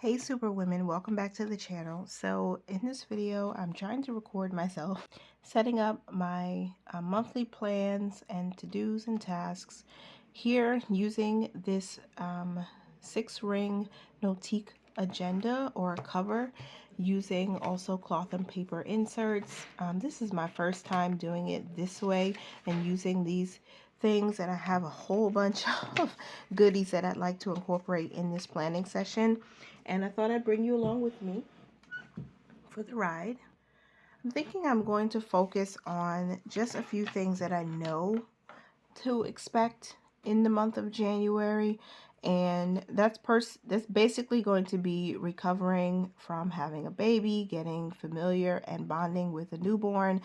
Hey Superwomen, welcome back to the channel. So in this video, I'm trying to record myself setting up my monthly plans and to-dos and tasks here using this 6-ring Notiq agenda or cover, using also cloth and paper inserts. This is my first time doing it this way and using these things, and I have a whole bunch of goodies that I'd like to incorporate in this planning session, and I thought I'd bring you along with me for the ride. I'm thinking I'm going to focus on just a few things that I know to expect in the month of January, and that's basically going to be recovering from having a baby, getting familiar and bonding with a newborn,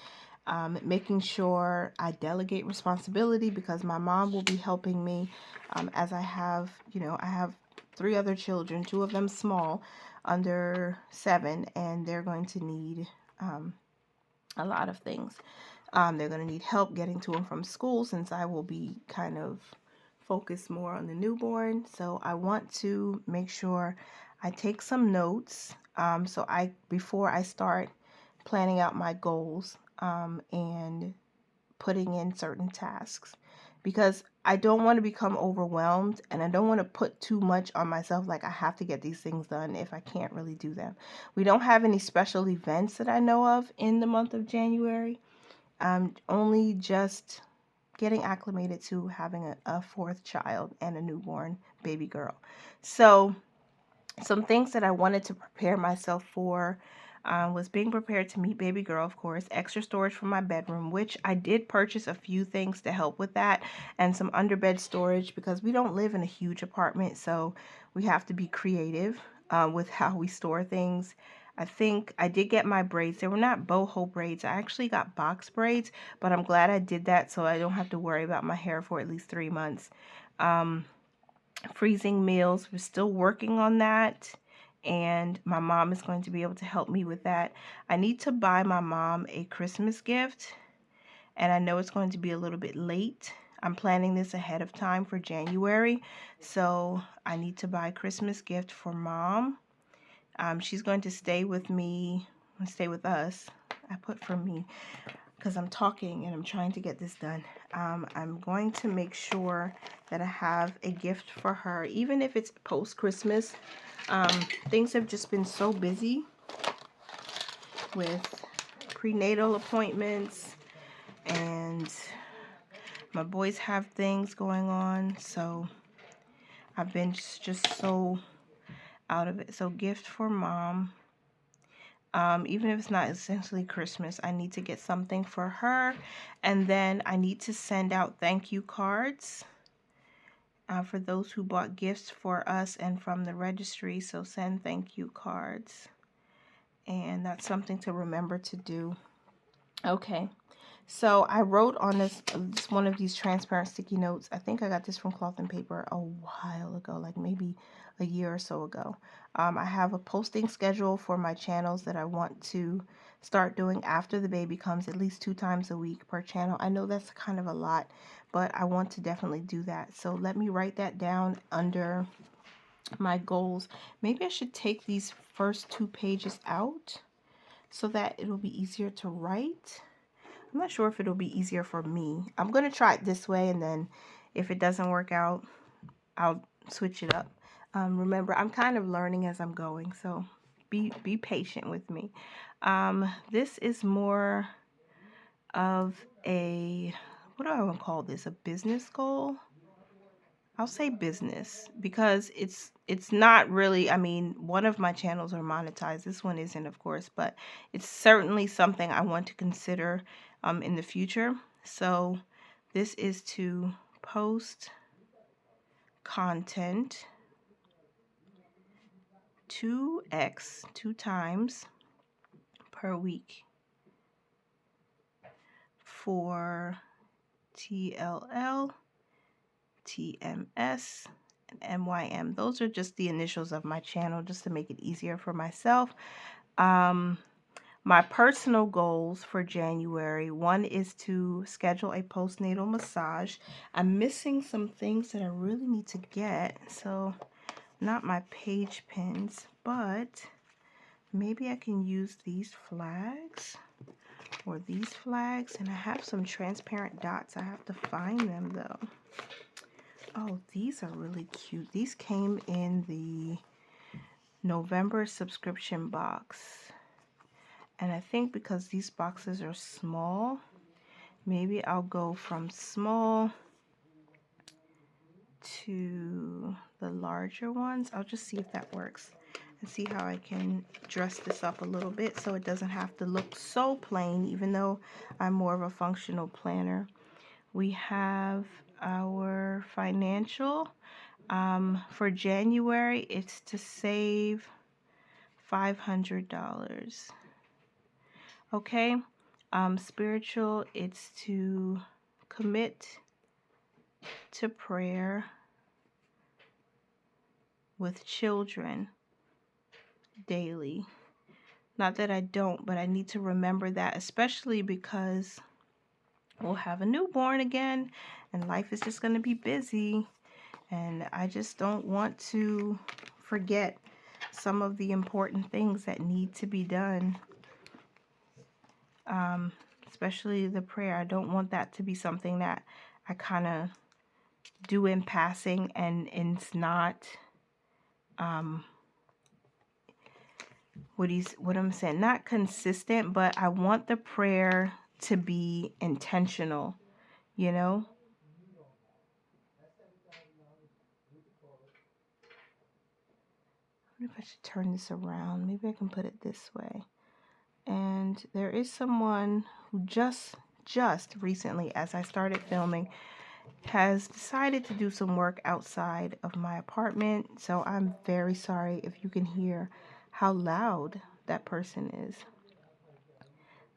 making sure I delegate responsibility because my mom will be helping me, as I have 3 other children, 2 of them small, under 7, and they're going to need a lot of things. They're going to need help getting to and from school, since I will be kind of focused more on the newborn. So I want to make sure I take some notes, before I start planning out my goals, and putting in certain tasks, because I don't want to become overwhelmed, and I don't want to put too much on myself, like I have to get these things done if I can't really do them. We don't have any special events that I know of in the month of January. I'm only just getting acclimated to having a 4th child and a newborn baby girl. So some things that I wanted to prepare myself for was being prepared to meet baby girl, of course, extra storage for my bedroom, which I did purchase a few things to help with that, and some underbed storage because we don't live in a huge apartment, so we have to be creative with how we store things. I think I did get my braids. They were not boho braids. I actually got box braids, but I'm glad I did that so I don't have to worry about my hair for at least 3 months. Freezing meals, we're still working on that, and my mom is going to be able to help me with that. I need to buy my mom a Christmas gift, and I know it's going to be a little bit late. I'm planning this ahead of time for January, so I need to buy a Christmas gift for mom. She's going to stay with me, stay with us. I put for me because I'm talking and I'm trying to get this done. I'm going to make sure that I have a gift for her, even if it's post-Christmas. Things have just been so busy with prenatal appointments, and my boys have things going on, so I've been just so out of it. So gift for mom. Even if it's not essentially Christmas, I need to get something for her. And then I need to send out thank you cards for those who bought gifts for us and from the registry. So send thank you cards. And that's something to remember to do. Okay. So I wrote on this one of these transparent sticky notes. I think I got this from Cloth and Paper a while ago, like maybe a year or so ago. I have a posting schedule for my channels that I want to start doing after the baby comes, at least 2 times a week per channel. I know that's kind of a lot, but I want to definitely do that. So let me write that down under my goals. Maybe I should take these first 2 pages out so that it'll be easier to write. I'm not sure if it'll be easier for me. I'm going to try it this way, and then if it doesn't work out, I'll switch it up. Remember, I'm kind of learning as I'm going, so be patient with me. This is more of a, what do I want to call this, a business goal? I'll say business because it's not really, I mean, one of my channels are monetized. This one isn't, of course, but it's certainly something I want to consider in the future. So this is to post content 2 times per week for TLL, TMS, and MYM. Those are just the initials of my channel, just to make it easier for myself. My personal goals for January, one is to schedule a postnatal massage. I'm missing some things that I really need to get, so not my page pins, but maybe I can use these flags or these flags. And I have some transparent dots. I have to find them though. Oh, these are really cute. These came in the November subscription box. And I think because these boxes are small, maybe I'll go from small to the larger ones. I'll just see if that works and see how I can dress this up a little bit so it doesn't have to look so plain, even though I'm more of a functional planner. We have our financial. For January, it's to save $500. Okay. Spiritual, it's to commit to prayer with children daily. Not that I don't, but I need to remember that, especially because we'll have a newborn again and life is just going to be busy. And I just don't want to forget some of the important things that need to be done. Especially the prayer. I don't want that to be something that I kind of do in passing and it's not what I'm saying, not consistent, but I want the prayer to be intentional, you know? I wonder if I should turn this around. Maybe I can put it this way. And there is someone who just recently, as I started filming, has decided to do some work outside of my apartment. So I'm very sorry if you can hear how loud that person is.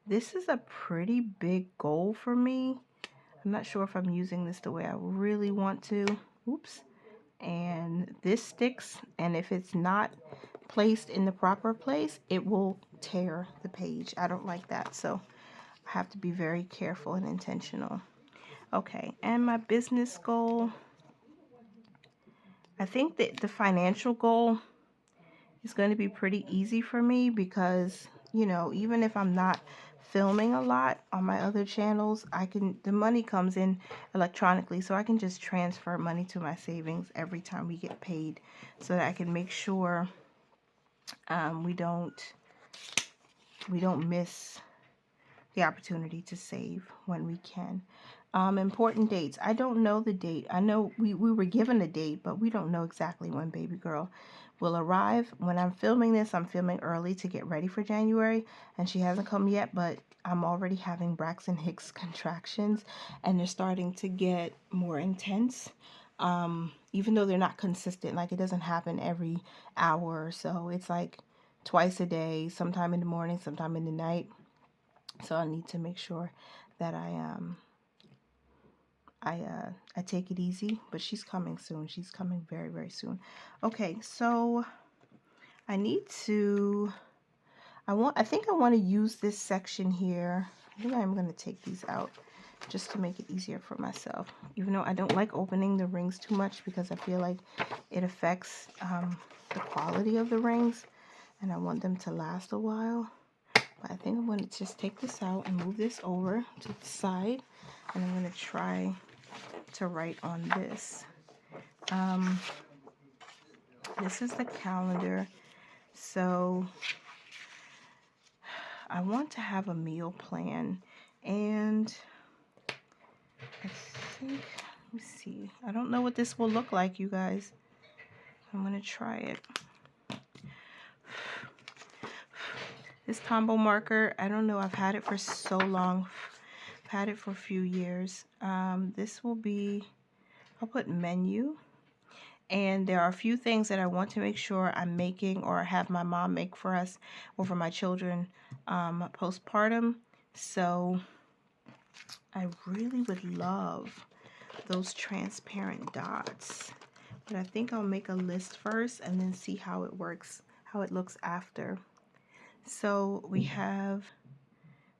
This is a pretty big goal for me. I'm not sure if I'm using this the way I really want to. Oops. And this sticks, and if it's not placed in the proper place, it will tear the page. I don't like that, so I have to be very careful and intentional. Okay, and my business goal, I think that the financial goal is going to be pretty easy for me because, you know, even if I'm not filming a lot on my other channels, the money comes in electronically, so I can just transfer money to my savings every time we get paid so that I can make sure we don't miss the opportunity to save when we can. Important dates. I don't know the date. I know we were given a date, but we don't know exactly when baby girl will arrive. When I'm filming this, I'm filming early to get ready for January, and she hasn't come yet, but I'm already having Braxton Hicks contractions, and they're starting to get more intense. Even though they're not consistent, like it doesn't happen every hour or so. It's like twice a day, sometime in the morning, sometime in the night. So I need to make sure that I take it easy, but she's coming soon. She's coming very, very soon. Okay, so I think I want to use this section here. I think I'm going to take these out just to make it easier for myself. Even though I don't like opening the rings too much because I feel like it affects the quality of the rings, and I want them to last a while. But I think I'm going to just take this out and move this over to the side, and I'm going to try to write on this. This is the calendar. So I want to have a meal plan, and I think, let me see. I don't know what this will look like, you guys. I'm going to try it. This Tombow marker, I don't know. I've had it for so long. I've had it for a few years. This will be, I'll put menu. And there are a few things that I want to make sure I'm making or have my mom make for us or for my children postpartum. So I really would love those transparent dots. But I think I'll make a list first and then see how it works, how it looks after. So we have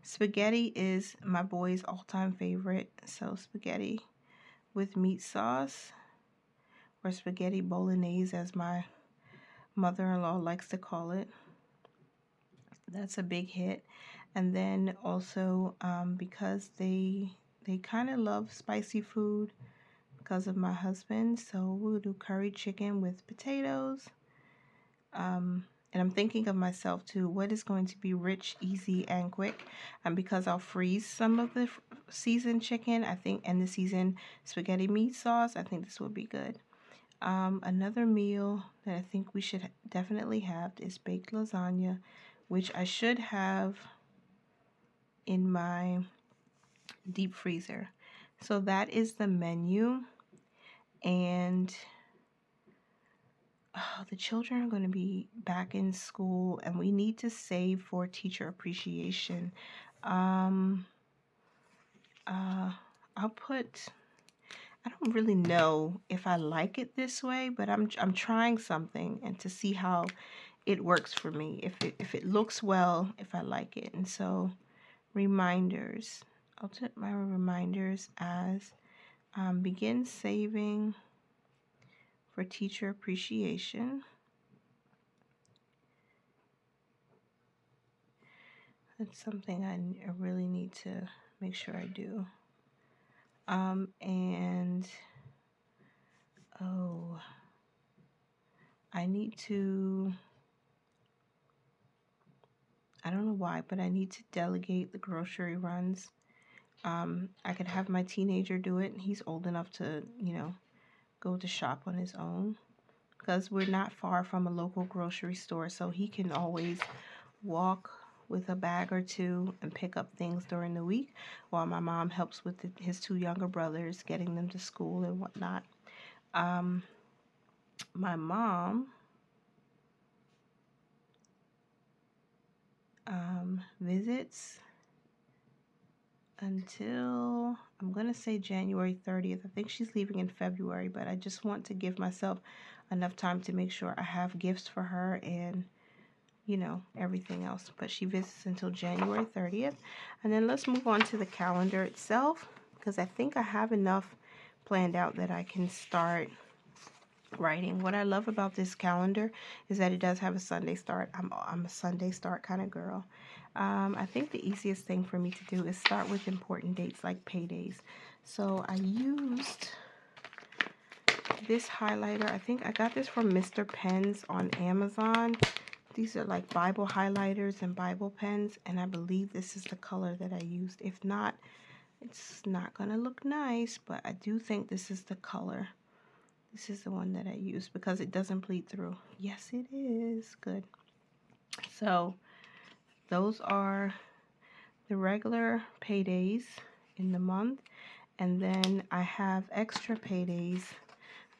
spaghetti is my boy's all-time favorite. So spaghetti with meat sauce. or spaghetti bolognese as my mother-in-law likes to call it. That's a big hit. And then also because they kind of love spicy food because of my husband, so we'll do curry chicken with potatoes. And I'm thinking of myself too, what is going to be rich, easy, and quick. And because I'll freeze some of the seasoned chicken, I think, and the seasoned spaghetti meat sauce, I think this will be good. Another meal that I think we should definitely have is baked lasagna, which I should have in my deep freezer. So that is the menu. And the children are going to be back in school, and we need to save for teacher appreciation. Um, I'll put. I don't really know if I like it this way, but I'm trying something and to see how it works for me. If it looks well, if I like it, and so reminders. I'll put my reminders as begin saving for teacher appreciation. That's something I really need to make sure I do. And oh, I need to, I don't know why, but I need to delegate the grocery runs. I could have my teenager do it. He's old enough to, go to shop on his own because we're not far from a local grocery store, so he can always walk with a bag or two and pick up things during the week while my mom helps with his two younger brothers, getting them to school and whatnot. My mom visits until, I'm going to say January 30th. I think she's leaving in February, but I just want to give myself enough time to make sure I have gifts for her and everything else. But she visits until January 30th. And then let's move on to the calendar itself, because I think I have enough planned out that I can start writing. What I love about this calendar is that it does have a Sunday start. I'm a Sunday start kind of girl. I think the easiest thing for me to do is start with important dates like paydays. So I used this highlighter. I think I got this from Mr. Pens on Amazon. These are like Bible highlighters and Bible pens, and I believe this is the color that I used. If not, it's not gonna look nice, but I do think this is the color. This is the one that I use because it doesn't bleed through. Yes, it is. Good. So those are the regular paydays in the month, and then I have extra paydays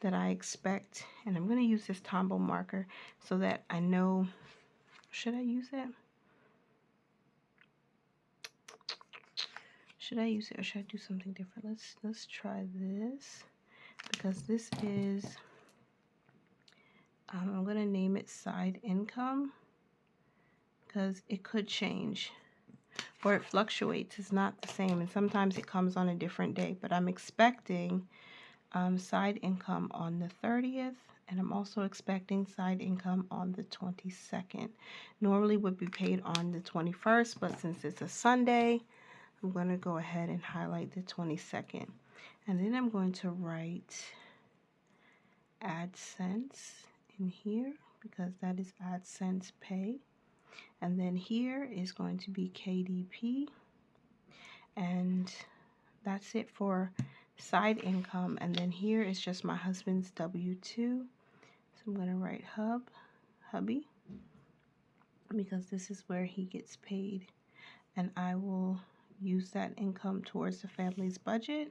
that I expect, and I'm going to use this Tombow marker so that I know. Should I use it? Should I use it or should I do something different? Let's try this, because this is I'm going to name it side income because it could change or it fluctuates. It's not the same, and sometimes it comes on a different day, but I'm expecting side income on the 30th, and I'm also expecting side income on the 22nd. Normally would be paid on the 21st, but since it's a Sunday, I'm going to go ahead and highlight the 22nd. And then I'm going to write AdSense in here because that is AdSense pay. And then here is going to be KDP. And that's it for side income. And then here is just my husband's W-2. So I'm going to write hubby, because this is where he gets paid. And I will use that income towards the family's budget.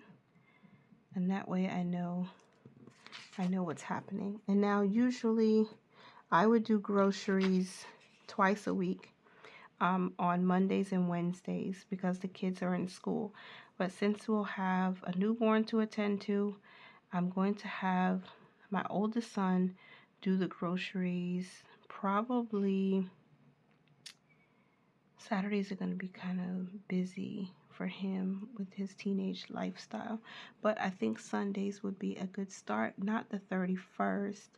And that way I know what's happening. And now usually I would do groceries twice a week. On Mondays and Wednesdays because the kids are in school. But since we'll have a newborn to attend to, I'm going to have my oldest son do the groceries. Probably Saturdays are going to be kind of busy for him with his teenage lifestyle. But I think Sundays would be a good start, not the 31st,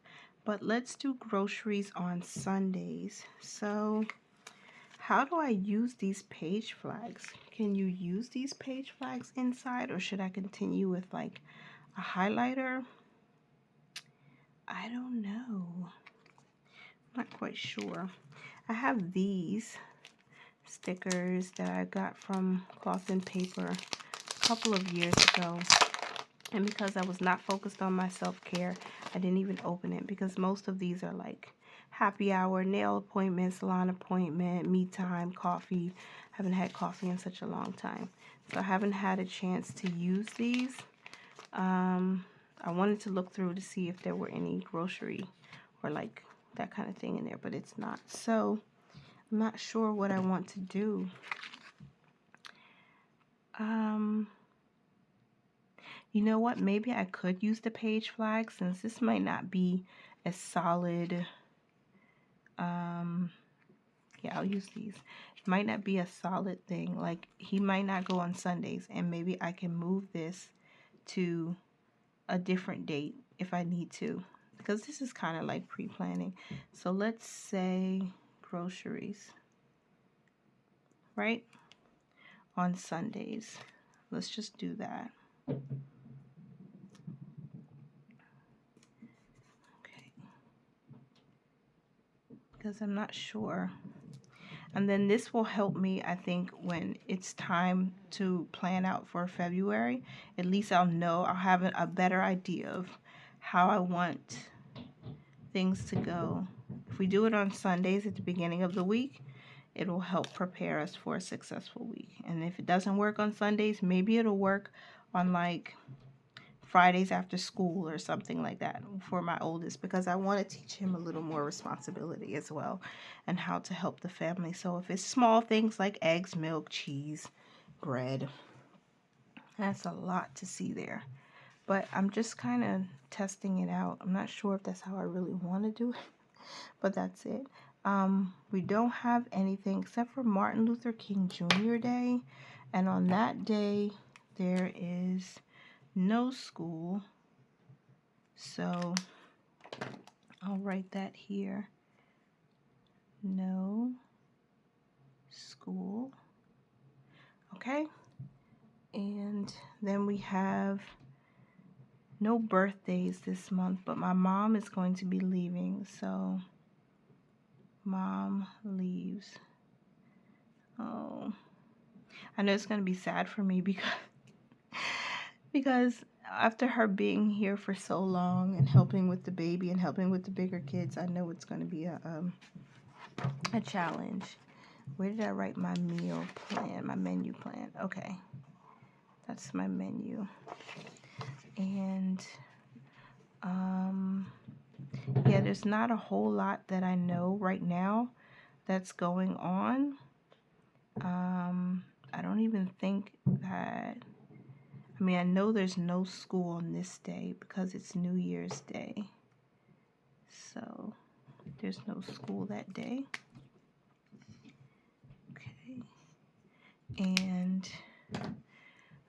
but let's do groceries on Sundays. So how do I use these page flags? Can you use these page flags inside, or should I continue with like a highlighter? I don't know. Not quite sure. I have these stickers that I got from Cloth and Paper a couple of years ago. And because I was not focused on my self-care, I didn't even open it, because most of these are like happy hour, nail appointment, salon appointment, me time, coffee. I haven't had coffee in such a long time. So I haven't had a chance to use these. I wanted to look through to see if there were any grocery or like that kind of thing in there, but it's not. So I'm not sure what I want to do. You know what? Maybe I could use the page flag, since this might not be a solid, yeah, I'll use these. It might not be a solid thing. Like, he might not go on Sundays, and maybe I can move this to a different date if I need to, because this is kind of like pre-planning. So let's say groceries, right? On Sundays. Let's just do that. Okay. Because I'm not sure. And then this will help me, I think, when it's time to plan out for February. At least I'll know, I'll have a better idea of how I want things to go. If we do it on Sundays at the beginning of the week, it will help prepare us for a successful week. And if it doesn't work on Sundays, maybe it'll work on like Fridays after school or something like that for my oldest, because I want to teach him a little more responsibility as well and how to help the family. So if it's small things like eggs, milk, cheese, bread, that's a lot to see there. But I'm just kind of testing it out. I'm not sure if that's how I really want to do it, but that's it. We don't have anything except for Martin Luther King Jr. Day, and on that day there is no school. So I'll write that here. No school. Okay. And then we have no birthdays this month, but my mom is going to be leaving. So mom leaves. Oh, I know it's going to be sad for me because after her being here for so long and helping with the baby and helping with the bigger kids, I know it's going to be a challenge. Where did I write my meal plan, my menu plan? Okay, that's my menu. And yeah, there's not a whole lot that I know right now that's going on. I don't even think that, I mean, I know there's no school on this day because it's New Year's Day. So there's no school that day. Okay. And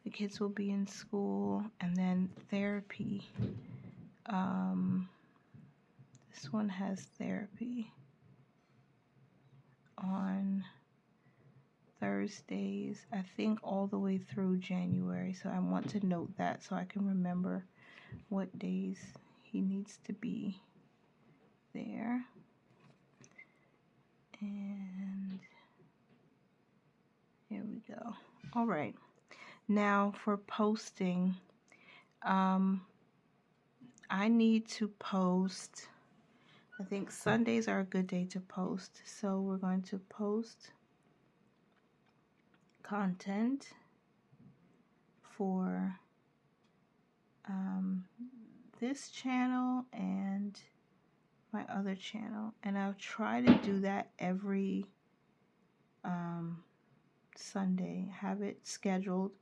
the kids will be in school, and then therapy. This one has therapy on Thursdays, I think all the way through January. So I want to note that so I can remember what days he needs to be there. And here we go. All right. Now for posting, I need to post, I think Sundays are a good day to post. So we're going to post content for this channel and my other channel, and I'll try to do that every Sunday, have it scheduled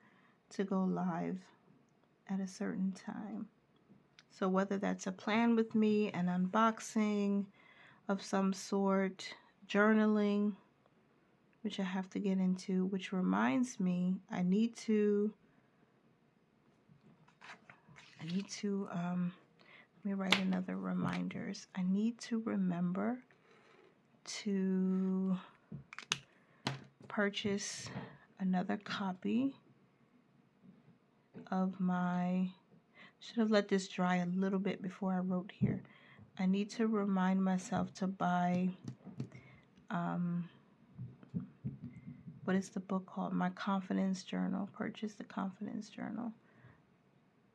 to go live at a certain time. So whether that's a plan with me, an unboxing of some sort, journaling, which I have to get into, which reminds me I need to let me write another reminders. I need to remember to purchase another copy of my, should have let this dry a little bit before I wrote here. I need to remind myself to buy, what is the book called? My Confidence Journal. Purchase the Confidence Journal.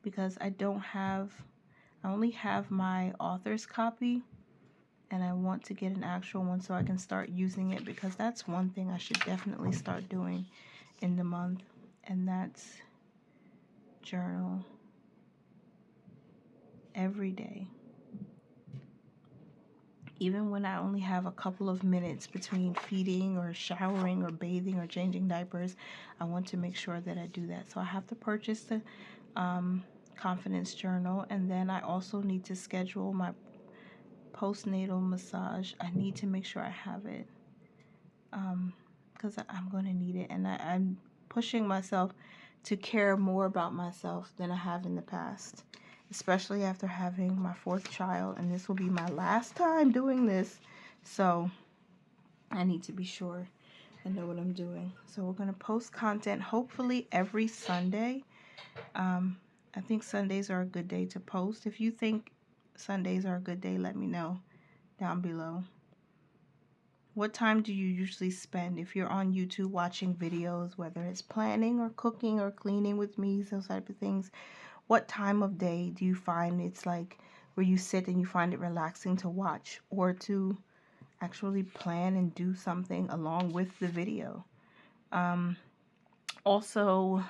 Because I only have my author's copy, and I want to get an actual one so I can start using it, because that's one thing I should definitely start doing in the month, and that's journal every day. Even when I only have a couple of minutes between feeding or showering or bathing or changing diapers, I want to make sure that I do that. So I have to purchase the Confidence Journal, and then I also need to schedule my postnatal massage. I need to make sure I have it, because I'm going to need it, and I'm pushing myself to care more about myself than I have in the past, especially after having my 4th child, and this will be my last time doing this, so I need to be sure I know what I'm doing. So we're going to post content hopefully every Sunday. I think Sundays are a good day to post. If you think Sundays are a good day, let me know down below. What time do you usually spend if you're on YouTube watching videos, whether it's planning or cooking or cleaning with me, those type of things? What time of day do you find it's like where you sit and you find it relaxing to watch or to actually plan and do something along with the video? Also,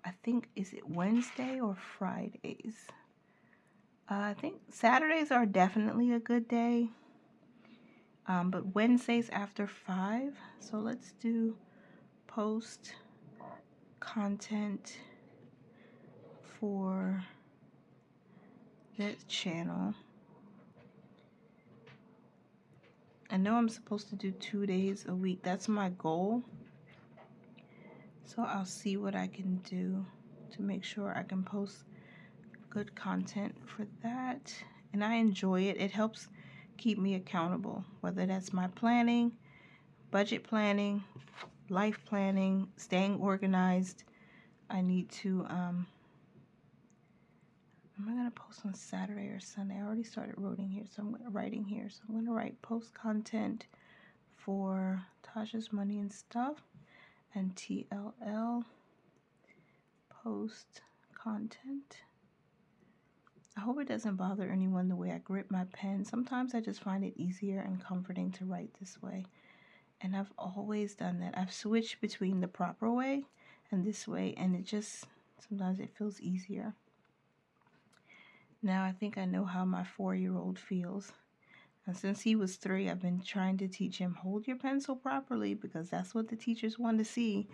I think, is it Wednesday or Fridays? I think Saturdays are definitely a good day. But Wednesdays after 5. So let's do post content for this channel. I know I'm supposed to do 2 days a week. That's my goal. So I'll see what I can do to make sure I can post good content for that. And I enjoy it. It helps keep me accountable, whether that's my planning, budget planning, life planning, staying organized. I need to, am I going to post on Saturday or Sunday? I already started writing here, so I'm going to write post content for Tasha's Money and Stuff and TLL post content. I hope it doesn't bother anyone the way I grip my pen. Sometimes I just find it easier and comforting to write this way. And I've always done that. I've switched between the proper way and this way, and it just, sometimes it feels easier. Now I think I know how my 4-year-old feels. And since he was 3, I've been trying to teach him, hold your pencil properly, because that's what the teachers want to see.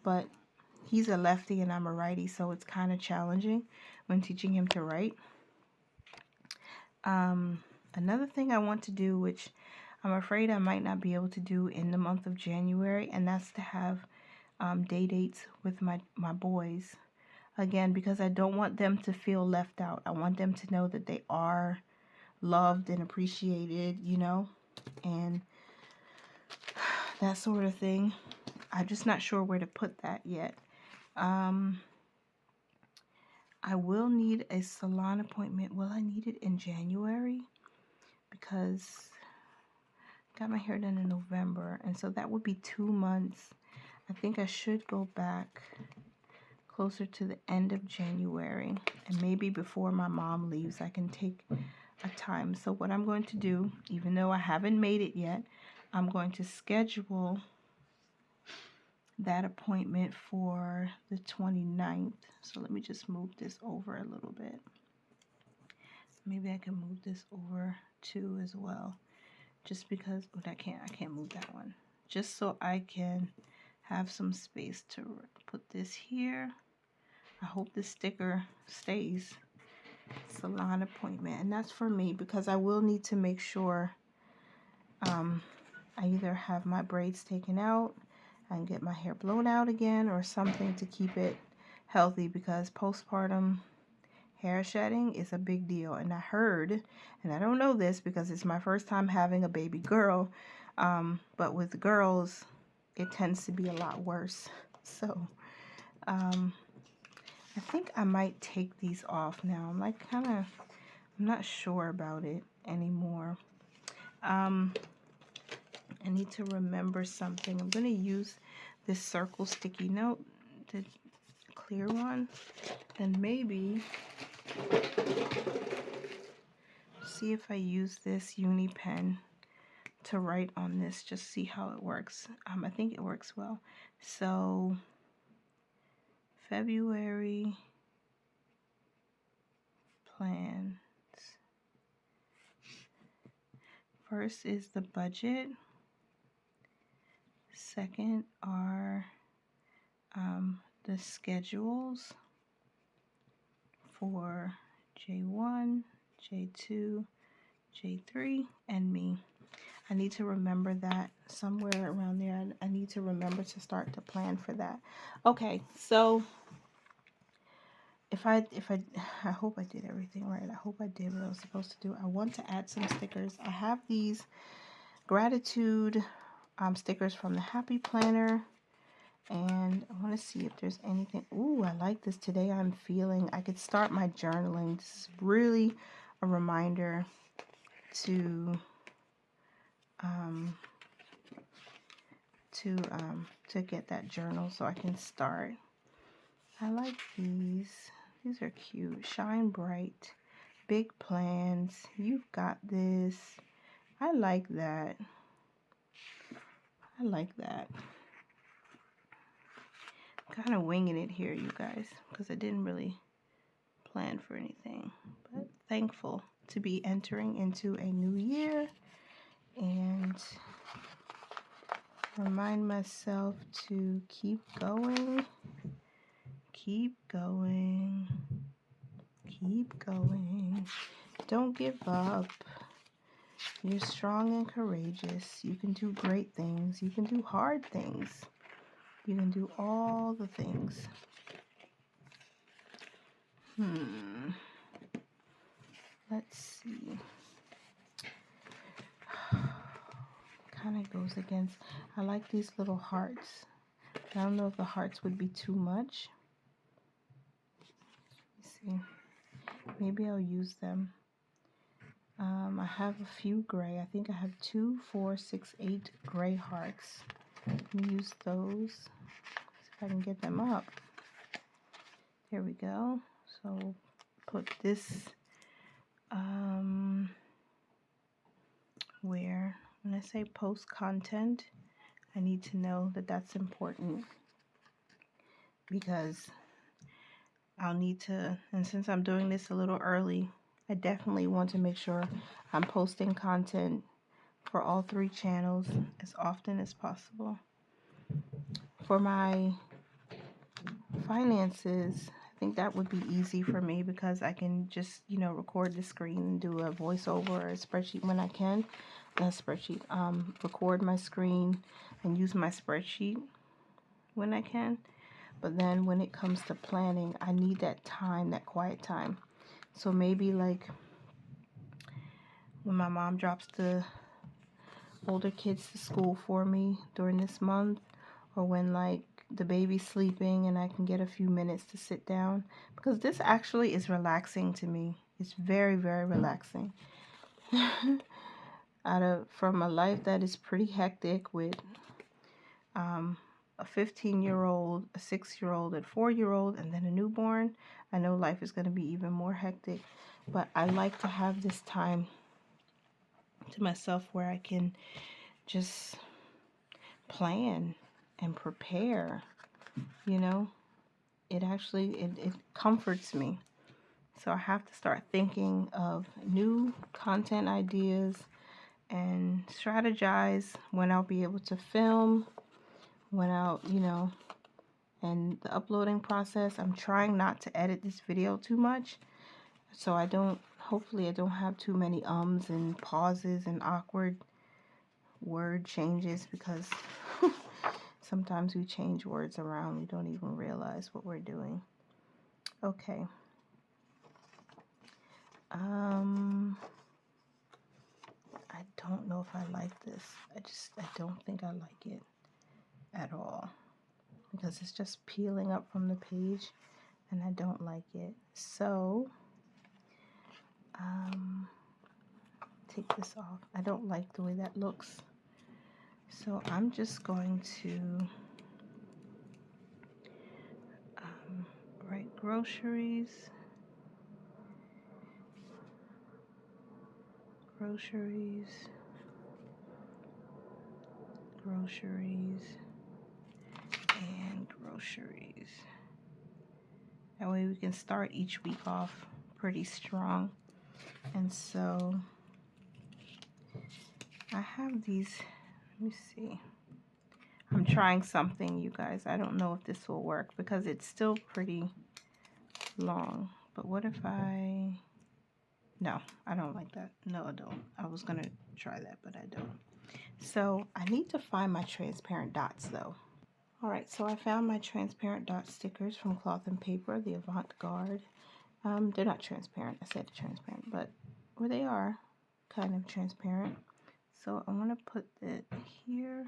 But he's a lefty and I'm a righty, so it's kind of challenging when teaching him to write. Another thing I want to do, which I'm afraid I might not be able to do in the month of January, and that's to have day dates with my boys. Again, because I don't want them to feel left out. I want them to know that they are loved and appreciated, you know, and that sort of thing. I'm just not sure where to put that yet. I will need a salon appointment. Will I need it in January? Because I got my hair done in November, and so that would be 2 months. I think I should go back closer to the end of January, and maybe before my mom leaves, I can take a time. So what I'm going to do, even though I haven't made it yet, I'm going to schedule that appointment for the 29th. So let me just move this over a little bit. Maybe I can move this over too as well, just because I can't move that one, just so I can have some space to put this here. I hope this sticker stays. Salon appointment, and that's for me, because I will need to make sure I either have my braids taken out and get my hair blown out again, or something to keep it healthy, because postpartum hair shedding is a big deal. And I heard, and I don't know this because it's my first time having a baby girl, but with girls it tends to be a lot worse. So I think I might take these off now. I'm like I'm not sure about it anymore. I need to remember something. I'm going to use this circle sticky note, the clear one, and maybe see if I use this uni pen to write on this, just see how it works. I think it works well. So February plans. First is the budget. Second are the schedules for J1, J2, J3, and me. I need to remember that somewhere around there. I need to remember to start to plan for that. Okay, so I hope I did everything right. I hope I did what I was supposed to do. I want to add some stickers. I have these gratitude stickers from the Happy Planner, and I want to see if there's anything. Ooh, I like this. Today I'm feeling I could start my journaling. This is really a reminder to get that journal so I can start. I like these. These are cute. Shine bright. Big plans. You've got this. I like that. I like that. Kind of winging it here, you guys, because I didn't really plan for anything. But thankful to be entering into a new year, and remind myself to keep going. Keep going. Keep going. Don't give up. You're strong and courageous. You can do great things. You can do hard things. You can do all the things. Let's see. Kind of goes against. I like these little hearts. I don't know if the hearts would be too much. Let's see. Maybe I'll use them. I have a few gray. I think I have 2, 4, 6, 8 gray hearts. Use those. See if I can get them up. There we go. So put this where when I say post content, I need to know that that's important, because I'll need to, and since I'm doing this a little early, I definitely want to make sure I'm posting content for all 3 channels as often as possible. For my finances, I think that would be easy for me, because I can just, record the screen and do a voiceover or a spreadsheet when I can. Record my screen and use my spreadsheet when I can. But then when it comes to planning, I need that time, that quiet time. So maybe like when my mom drops the older kids to school for me during this month, or when like the baby's sleeping and I can get a few minutes to sit down, because this actually is relaxing to me. It's very, very relaxing. From a life that is pretty hectic with a 15-year-old, a 6-year-old, a 4-year-old, and then a newborn, I know life is going to be even more hectic. But I like to have this time to myself where I can just plan and prepare. It actually it comforts me. So I have to start thinking of new content ideas and strategize when I'll be able to film, when I'll, and the uploading process. I'm trying not to edit this video too much, so hopefully I don't have too many ums and pauses and awkward word changes, because sometimes we change words around. We don't even realize what we're doing. Okay. I don't know if I like this. I don't think I like it at all, because it's just peeling up from the page and I don't like it. So, take this off. I don't like the way that looks. So I'm just going to write groceries, groceries, groceries, and groceries. That way we can start each week off pretty strong. And so I have these, let me see. I'm trying something, you guys. I don't know if this will work because it's still pretty long. But what if no, I don't like that. No, I don't. I was going to try that, but I don't. So I need to find my transparent dots though. All right, so I found my transparent dot stickers from Cloth and Paper, the Avant-Garde. They're not transparent. I said transparent, but where they are, kind of transparent. So I want to put it here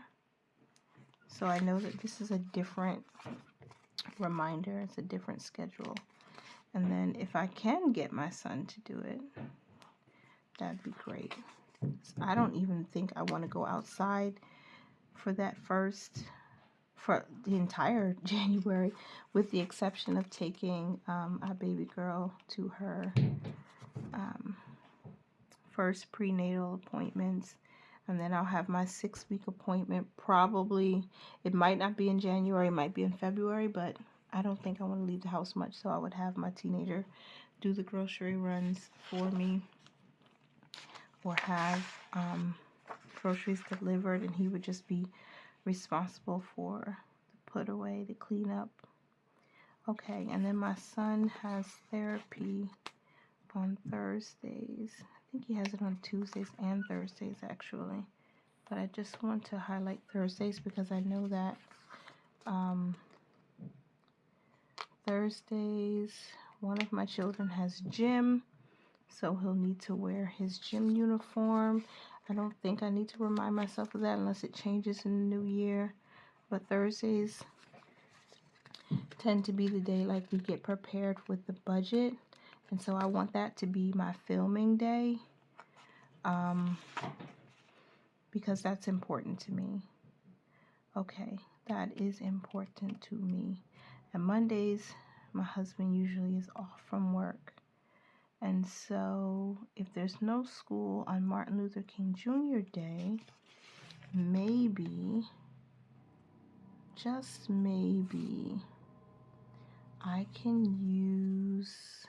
so I know that this is a different reminder. It's a different schedule. And then if I can get my son to do it, that'd be great. So I don't even think I want to go outside for that for the entire January, with the exception of taking our baby girl to her first prenatal appointments, and then I'll have my 6-week appointment. Probably, it might not be in January, it might be in February, but I don't think I want to leave the house much, so I would have my teenager do the grocery runs for me, or have groceries delivered, and he would just be responsible for the put away, the cleanup. Okay, and then my son has therapy on Thursdays. I think he has it on Tuesdays and Thursdays actually, but I just want to highlight Thursdays because I know that Thursdays one of my children has gym, so he'll need to wear his gym uniform. I don't think I need to remind myself of that unless it changes in the new year, but Thursdays tend to be the day like we get prepared with the budget, and so I want that to be my filming day, because that's important to me. Okay, that is important to me. And Mondays, my husband usually is off from work, and so if there's no school on Martin Luther King Jr. Day, maybe, just maybe, I can use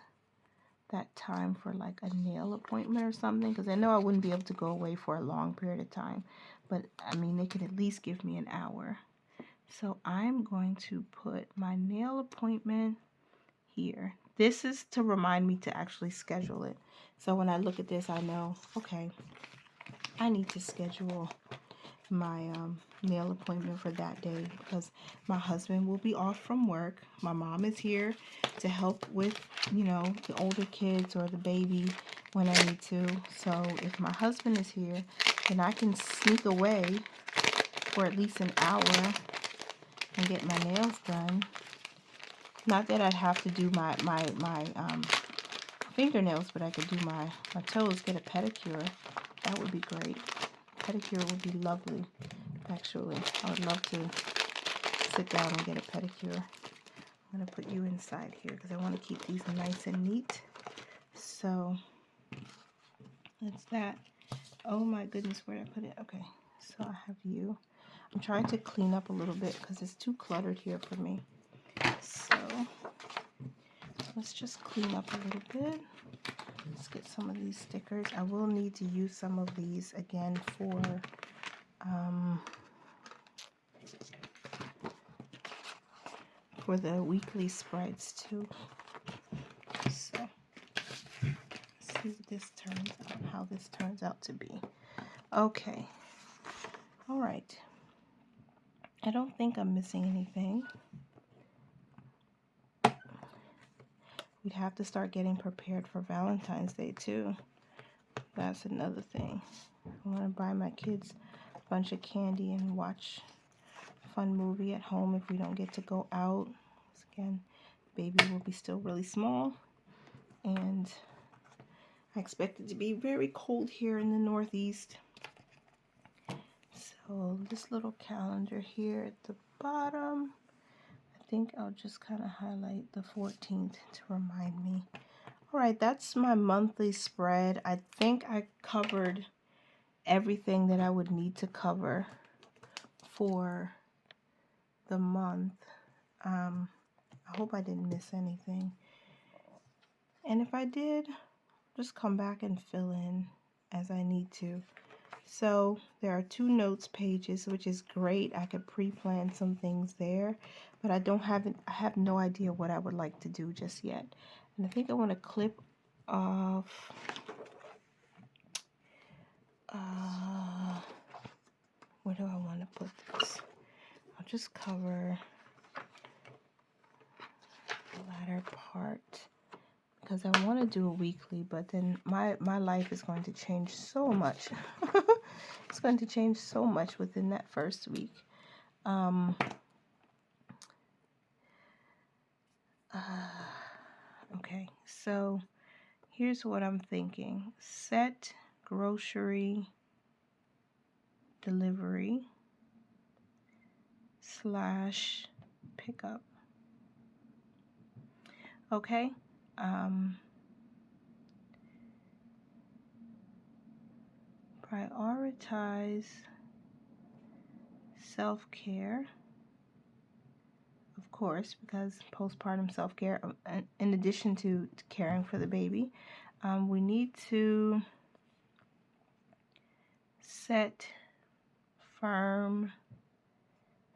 that time for like a nail appointment or something, because I know I wouldn't be able to go away for a long period of time, but I mean they could at least give me an hour. So I'm going to put my nail appointment here. This is to remind me to actually schedule it, so when I look at this I know, okay, I need to schedule my nail appointment for that day, because my husband will be off from work. My mom is here to help with, you know, the older kids or the baby when I need to. So if my husband is here, then I can sneak away for at least an hour and get my nails done. Not that I'd have to do my fingernails, but I could do my toes, get a pedicure. That would be great. Pedicure would be lovely, actually. I would love to sit down and get a pedicure. I'm going to put you inside here because I want to keep these nice and neat. So that's that. Oh my goodness, where did I put it? Okay, so I have you. I'm trying to clean up a little bit because it's too cluttered here for me. So let's just clean up a little bit. Let's get some of these stickers. I will need to use some of these again for the weekly spreads too. So let's see what this turns out, how this turns out to be. Okay, All right. I don't think I'm missing anything. We'd have to start getting prepared for Valentine's Day too. That's another thing. I want to buy my kids a bunch of candy and watch a fun movie at home if we don't get to go out. Again, baby will be still really small, and I expect it to be very cold here in the Northeast. So this little calendar here at the bottom, I think I'll just kind of highlight the 14th to remind me. All right, that's my monthly spread. I think I covered everything that I would need to cover for the month. I hope I didn't miss anything. And if I did, just come back and fill in as I need to. So there are 2 notes pages, which is great. I could pre-plan some things there, but I have no idea what I would like to do just yet. And I think I want to clip off where do I want to put this? I'll just cover the latter part because I want to do a weekly, but then my life is going to change so much. It's going to change so much within that first week. Okay, so here's what I'm thinking. Set grocery delivery / pickup. Okay. Prioritize self-care, of course, because postpartum self-care, in addition to caring for the baby, we need to set firm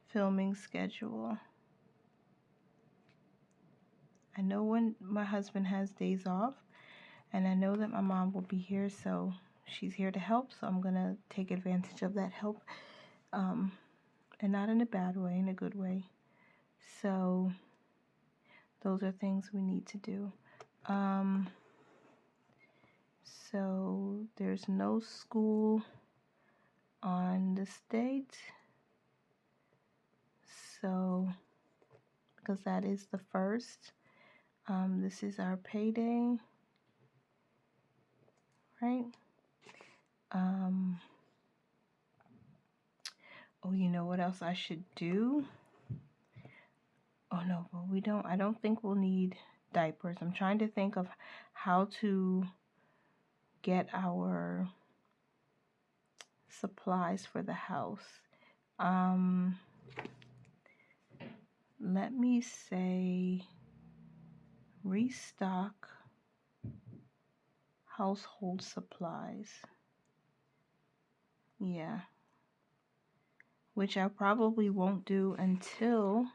filming schedule. I know when my husband has days off, and I know that my mom will be here, so she's here to help, so I'm gonna take advantage of that help, and not in a bad way, in a good way. So those are things we need to do. So there's no school on this date, so because that is the 1st, this is our payday, right? Oh, you know what else I should do? Oh no, well, I don't think we'll need diapers. I'm trying to think of how to get our supplies for the house. Let me say restock household supplies. Yeah. Which I probably won't do until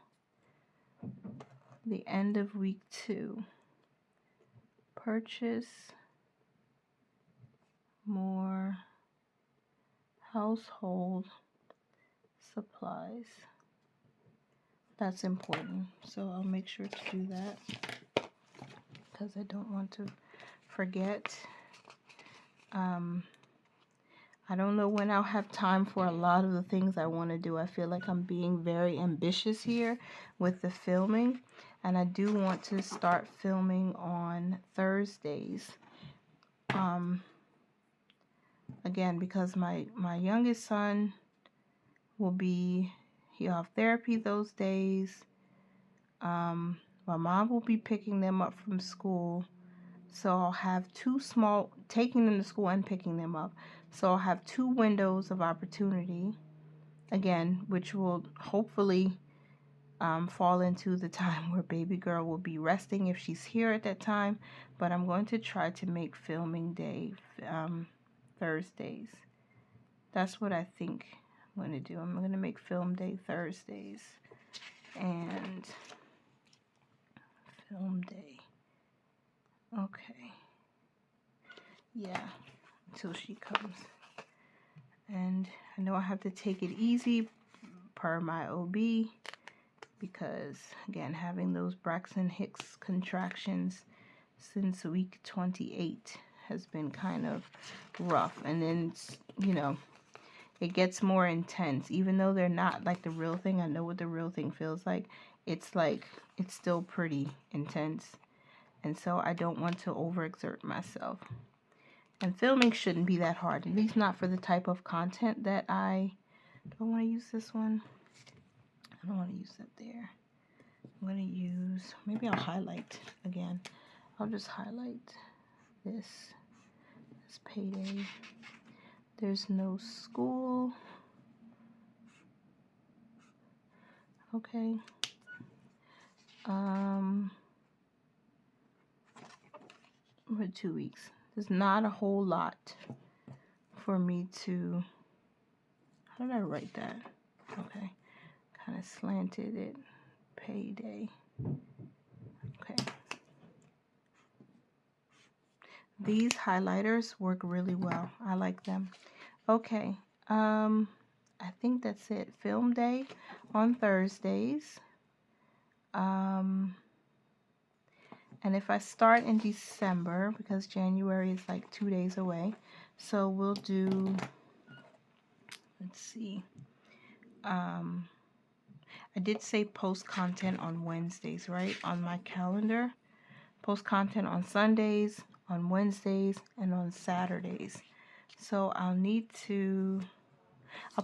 the end of week 2. Purchase more household supplies. That's important, so I'll make sure to do that because I don't want to forget. I don't know when I'll have time for a lot of the things I want to do. I feel like I'm being very ambitious here with the filming, and I do want to start filming on Thursdays. Again, because my youngest son he'll have therapy those days. My mom will be picking them up from school. So I'll have taking them to school and picking them up. So I'll have 2 windows of opportunity, again, which will hopefully fall into the time where baby girl will be resting if she's here at that time. But I'm going to try to make filming day Thursdays. That's what I think I'm going to do. I'm going to make film day Thursdays. And film day. Okay. Yeah, until she comes. And I know I have to take it easy per my OB because, again, having those Braxton Hicks contractions since week 28 has been kind of rough. And then, you know, it gets more intense. Even though they're not like the real thing, I know what the real thing feels like. It's still pretty intense. And so I don't want to overexert myself. And filming shouldn't be that hard, at least not for the type of content that I don't want to use this one. I don't want to use that there. I'm going to use, maybe I'll highlight again. I'll just highlight this payday. There's no school. Okay. For 2 weeks. There's not a whole lot for me to, how did I write that? Okay. Kind of slanted it. Payday. Okay. These highlighters work really well. I like them. Okay. I think that's it. Film day on Thursdays. And if I start in December, because January is like 2 days away, so we'll do, let's see. I did say post content on Wednesdays, right? On my calendar. Post content on Sundays, on Wednesdays, and on Saturdays. So I'll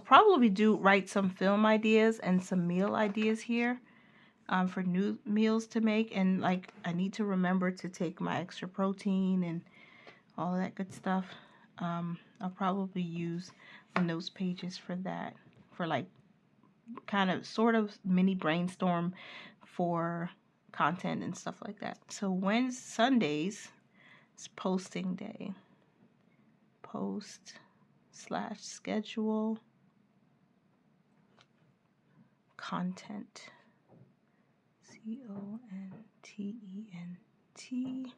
probably write some film ideas and some meal ideas here for new meals to make. And like, I need to remember to take my extra protein and all that good stuff. I'll probably use the notes pages for that, for like kind of sort of mini brainstorm for content and stuff like that. So Sundays is posting day. Post/schedule content. CONTENT.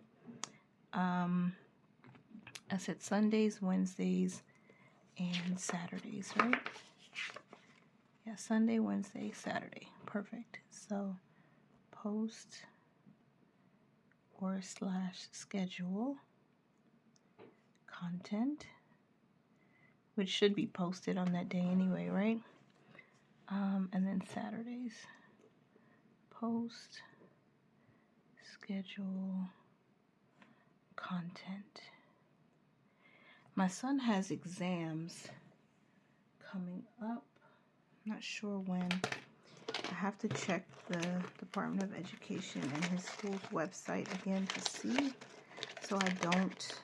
I said Sundays, Wednesdays, and Saturdays, right? Yeah, Sunday, Wednesday, Saturday. Perfect. So post / schedule content, which should be posted on that day anyway, right? And then Saturdays, post schedule content. My son has exams coming up. I'm not sure when. I have to check the Department of Education and his school's website again to see, so I don't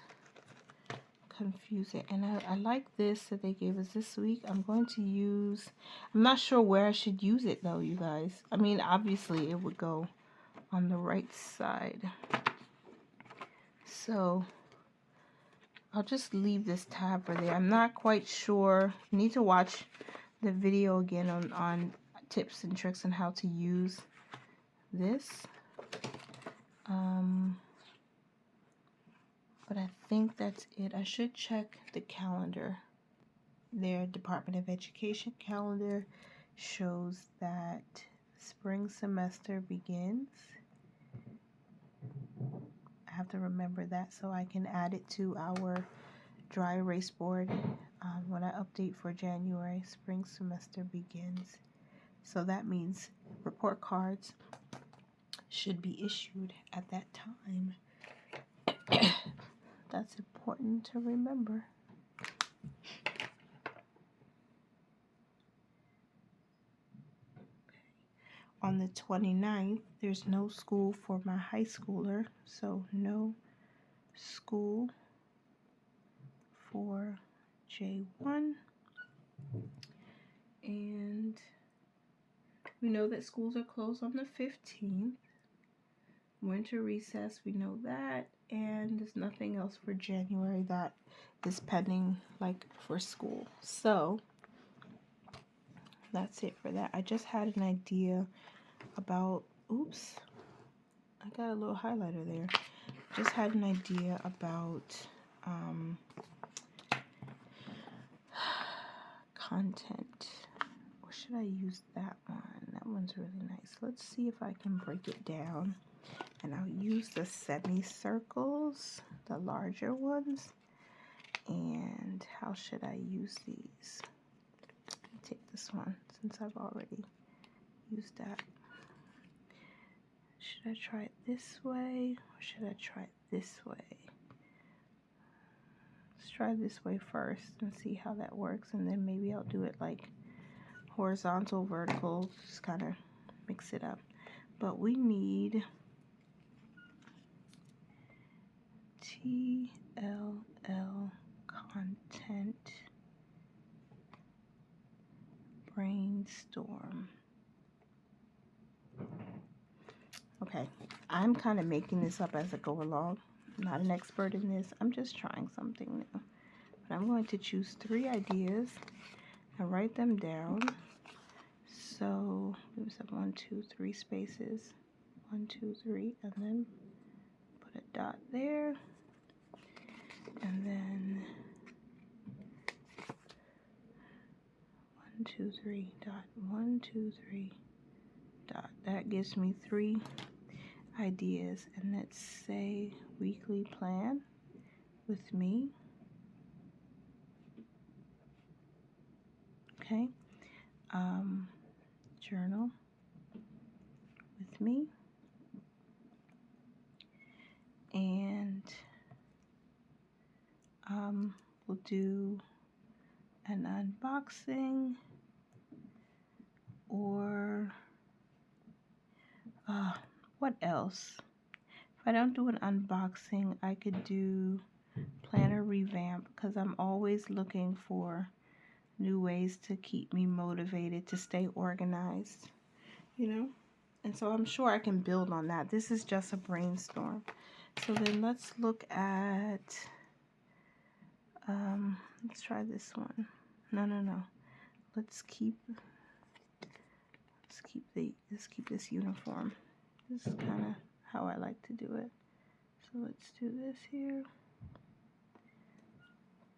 confuse it. And I like this that they gave us this week. I'm not sure where I should use it though, you guys. I mean, obviously it would go on the right side. So I'll just leave this tab for there. I'm not quite sure. You need to watch the video again on tips and tricks on how to use this. But I think that's it. I should check the calendar. Their Department of Education calendar shows that spring semester begins. I have to remember that so I can add it to our dry erase board when I update for January. Spring semester begins. So that means report cards should be issued at that time. That's important to remember. On the 29th, there's no school for my high schooler, so no school for J1. And we know that schools are closed on the 15th. Winter recess, we know that. And there's nothing else for January that is pending, like, for school. So that's it for that. I just had an idea about, oops, I got a little highlighter there. Just had an idea about content. Or should I use that one? That one's really nice. Let's see if I can break it down. And I'll use the semicircles, the larger ones. And how should I use these? Take this one since I've already used that. Should I try it this way or should I try it this way? Let's try this way first and see how that works, and then maybe I'll do it like horizontal, vertical, just kind of mix it up. But we need TLL content brainstorm. Okay, I'm kind of making this up as I go along. I'm not an expert in this. I'm just trying something new. But I'm going to choose 3 ideas and write them down. So there's a 1, 2, 3 spaces. 1, 2, 3, and then put a dot there. And then 1, 2, 3 dot. 1, 2, 3 dot. That gives me 3 ideas, and let's say weekly plan with me. Okay. Journal with me, and we'll do an unboxing, or what else? If I don't do an unboxing, I could do planner revamp, because I'm always looking for new ways to keep me motivated to stay organized, you know? And so I'm sure I can build on that. This is just a brainstorm. So then let's look at, let's try this one. No. Let's keep this uniform. This is kind of how I like to do it. So let's do this here.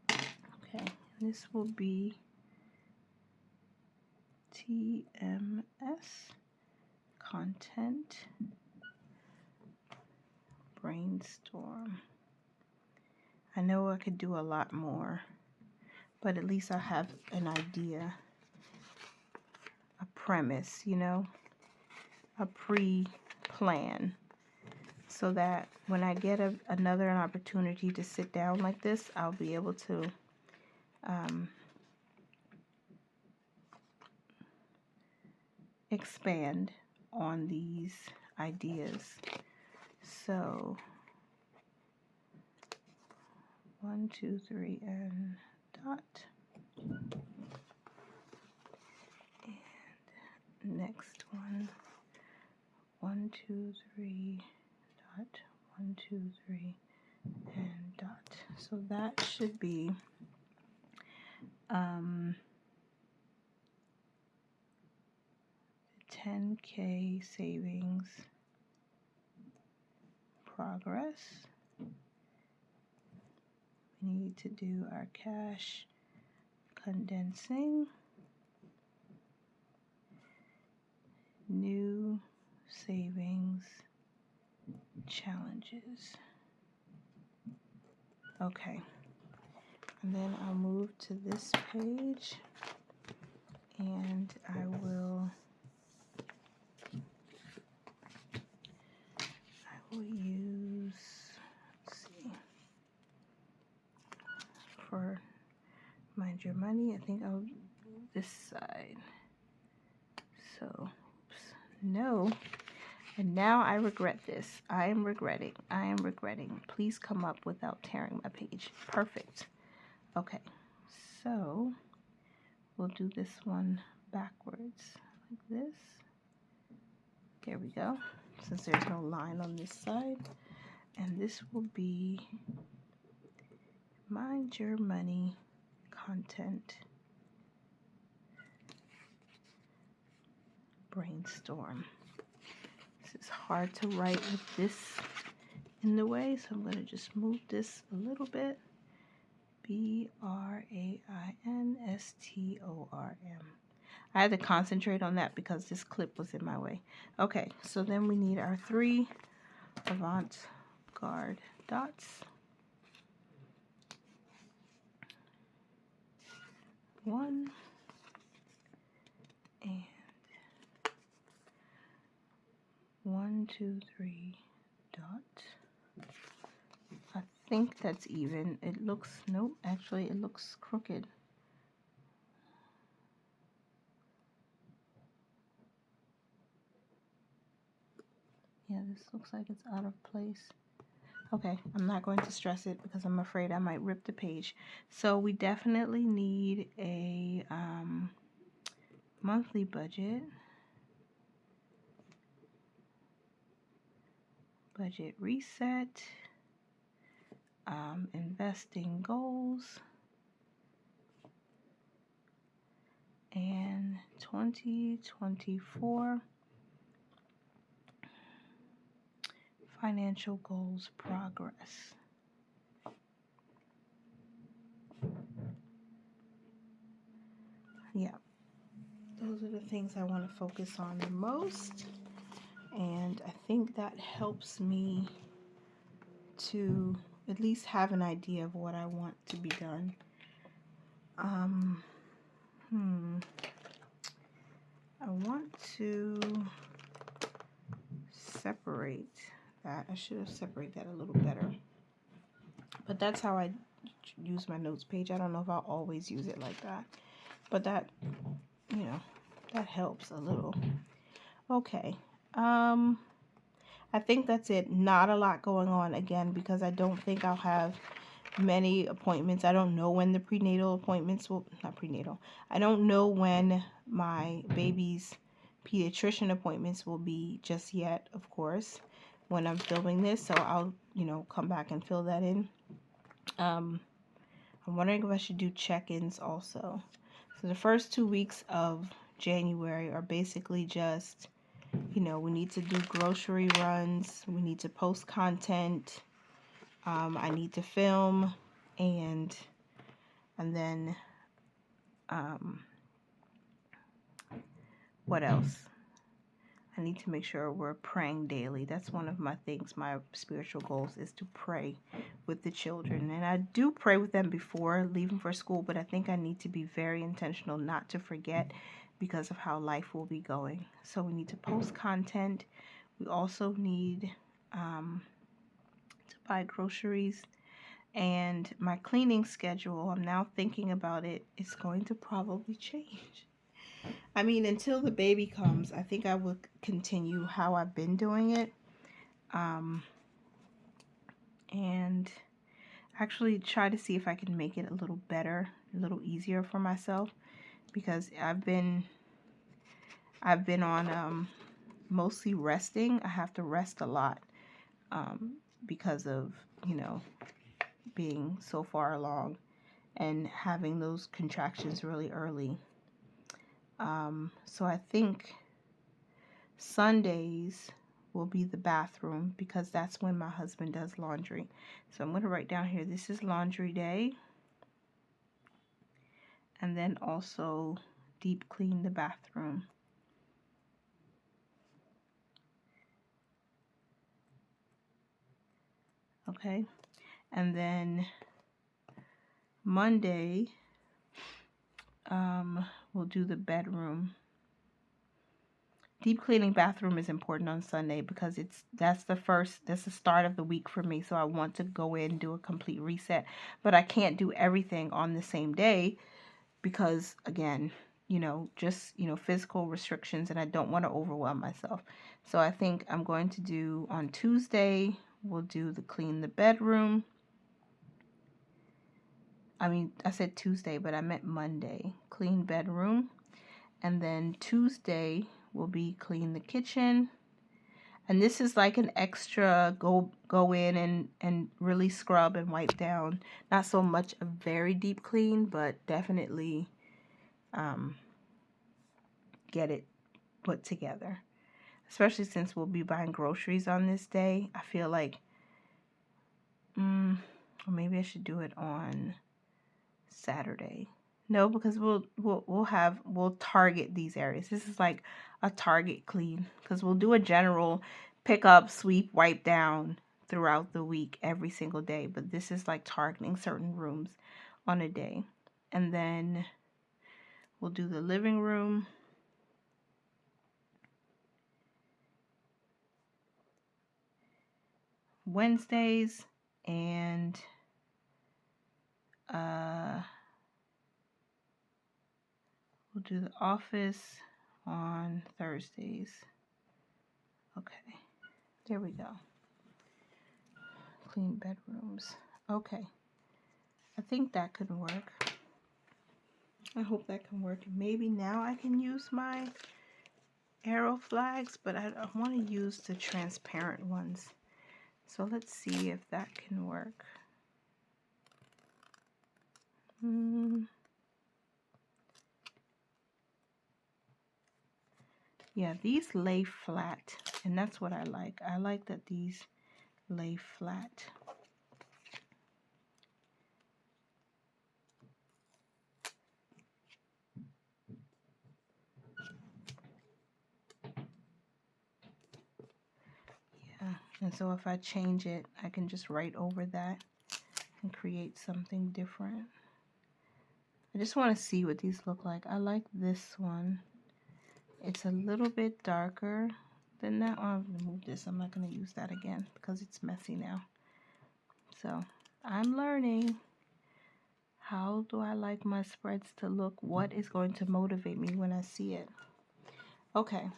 Okay, this will be TMS content brainstorm. I know I could do a lot more, but at least I have an idea, a premise, you know, a pre-plan, so that when I get another opportunity to sit down like this, I'll be able to expand on these ideas. So 1, 2, 3 and dot. And next one, 1, 2, 3 dot. 1, 2, 3 and dot. So that should be 10K savings progress. We need to do our cash condensing, new savings challenges. Okay, and then I'll move to this page, and I will use, let's see, for Mind Your Money, I think I'll do this side. So, oops, no. And now I regret this. I am regretting. Please come up without tearing my page. Perfect. Okay, so we'll do this one backwards like this. There we go. Since there's no line on this side. And this will be Mind Your Money content brainstorm. This is hard to write with this in the way, so I'm going to just move this a little bit B-R-A-I-N-S-T-O-R-M. I had to concentrate on that because this clip was in my way. Okay, so then we need our 3 avant-garde dots. 1 and 1, 2, 3 dot. I think that's even. It looks, nope, actually it looks crooked. Yeah, this looks like it's out of place. Okay, I'm not going to stress it because I'm afraid I might rip the page. So we definitely need a monthly budget, budget reset, investing goals, and 2024 financial goals progress. Yeah, those are the things I want to focus on the most, and I think that helps me to at least have an idea of what I want to be done. I want to separate that. I should have separated that a little better. But that's how I use my notes page. I don't know if I'll always use it like that. But that, you know, that helps a little. Okay. I think that's it. Not a lot going on again because I don't think I'll have many appointments. I don't know when the prenatal appointments will, not prenatal. I don't know when my baby's pediatrician appointments will be just yet, of course, when I'm filming this. So I'll, come back and fill that in. I'm wondering if I should do check-ins also. So the first 2 weeks of January are basically just, we need to do grocery runs. We need to post content. I need to film, and then what else? I need to make sure we're praying daily. That's one of my things, my spiritual goals, is to pray with the children. And I do pray with them before leaving for school, but I think I need to be very intentional not to forget because of how life will be going. So we need to post content. We also need to buy groceries. And my cleaning schedule, I'm now thinking about it, it's going to probably change. I mean, until the baby comes, I think I will continue how I've been doing it. And actually try to see if I can make it a little better, a little easier for myself, because I've been on mostly resting. I have to rest a lot because of, being so far along and having those contractions really early. So I think Sundays will be the bathroom because that's when my husband does laundry. So I'm going to write down here, this is laundry day. And then also deep clean the bathroom. Okay. And then Monday, we'll do the bedroom. Deep cleaning bathroom is important on Sunday because that's the start of the week for me. So I want to go in and do a complete reset, but I can't do everything on the same day because, again, just, physical restrictions, and I don't want to overwhelm myself. So I think I'm going to do on Tuesday, we'll do the clean the bedroom. I mean, I said Tuesday, but I meant Monday. Clean bedroom. And then Tuesday will be clean the kitchen. And this is like an extra go in and really scrub and wipe down. Not so much a very deep clean, but definitely get it put together. Especially since we'll be buying groceries on this day. I feel like, or maybe I should do it on Saturday. No, because we'll target these areas. This is like a target clean, because we'll do a general pick up, sweep, wipe down throughout the week every single day, but this is like targeting certain rooms on a day. And then we'll do the living room, Wednesdays, and we'll do the office on Thursdays. Okay, there we go. Clean bedrooms. Okay, I think that could work. I hope that can work. Maybe now I can use my arrow flags, but I want to use the transparent ones. So let's see if that can work. Yeah, these lay flat, and that's what I like. I like that these lay flat. Yeah, and so if I change it, I can just write over that and create something different. I just want to see what these look like. I like this one. It's a little bit darker than that one. I'm going to move this. I'm not going to use that again because it's messy now. So I'm learning. How do I like my spreads to look? What is going to motivate me when I see it? Okay.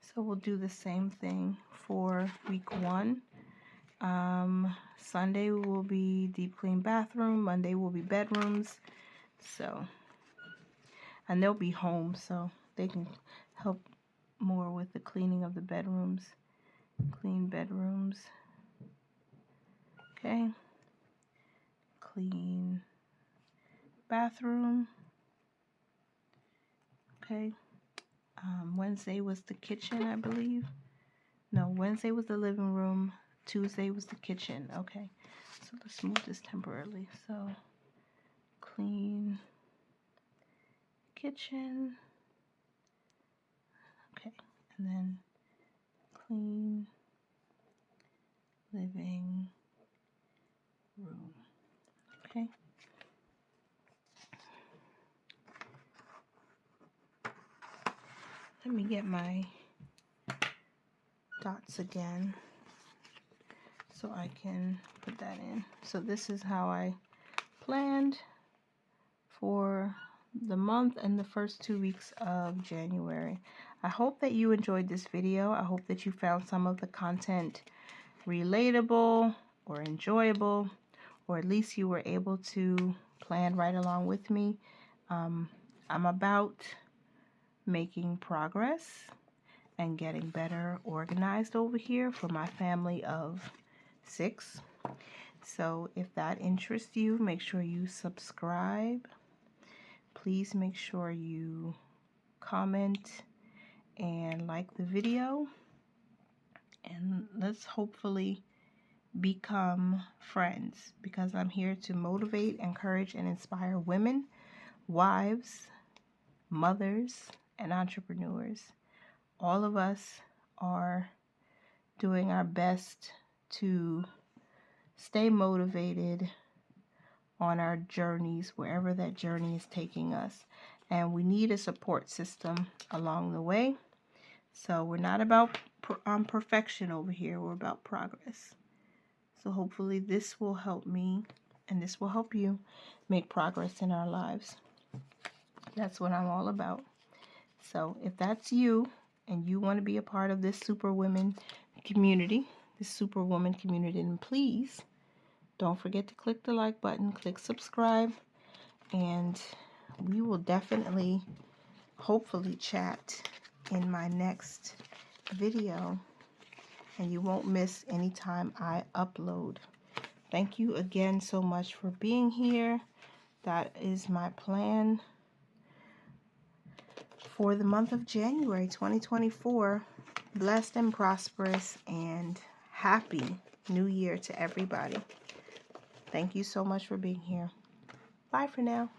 So we'll do the same thing for week 1. Sunday will be deep clean bathroom. Monday will be bedrooms. So, and they'll be home, so they can help more with the cleaning of the bedrooms. Clean bedrooms. Okay. Clean bathroom. Okay. Wednesday was the kitchen, I believe. No, Wednesday was the living room. Tuesday was the kitchen. Okay. So let's move this temporarily. So clean kitchen. Okay. And then clean living room. Okay. Let me get my dots again so I can put that in. So this is how I planned for the month and the first 2 weeks of January. I hope that you enjoyed this video. I hope that you found some of the content relatable or enjoyable, or at least you were able to plan right along with me. I'm about making progress and getting better organized over here for my family of 6. So if that interests you, make sure you subscribe. Please make sure you comment and like the video, and let's hopefully become friends, because I'm here to motivate, encourage, and inspire women, wives, mothers, and entrepreneurs. All of us are doing our best to stay motivated on our journeys, wherever that journey is taking us. And we need a support system along the way. So we're not about perfection over here. We're about progress. So hopefully this will help me, and this will help you make progress in our lives. That's what I'm all about. So if that's you and you want to be a part of this superwoman community, then please don't forget to click the like button, click subscribe, and we will definitely, hopefully, chat in my next video, and you won't miss any time I upload. Thank you again so much for being here. That is my plan for the month of January 2024. Blessed and prosperous and happy New Year to everybody. Thank you so much for being here. Bye for now.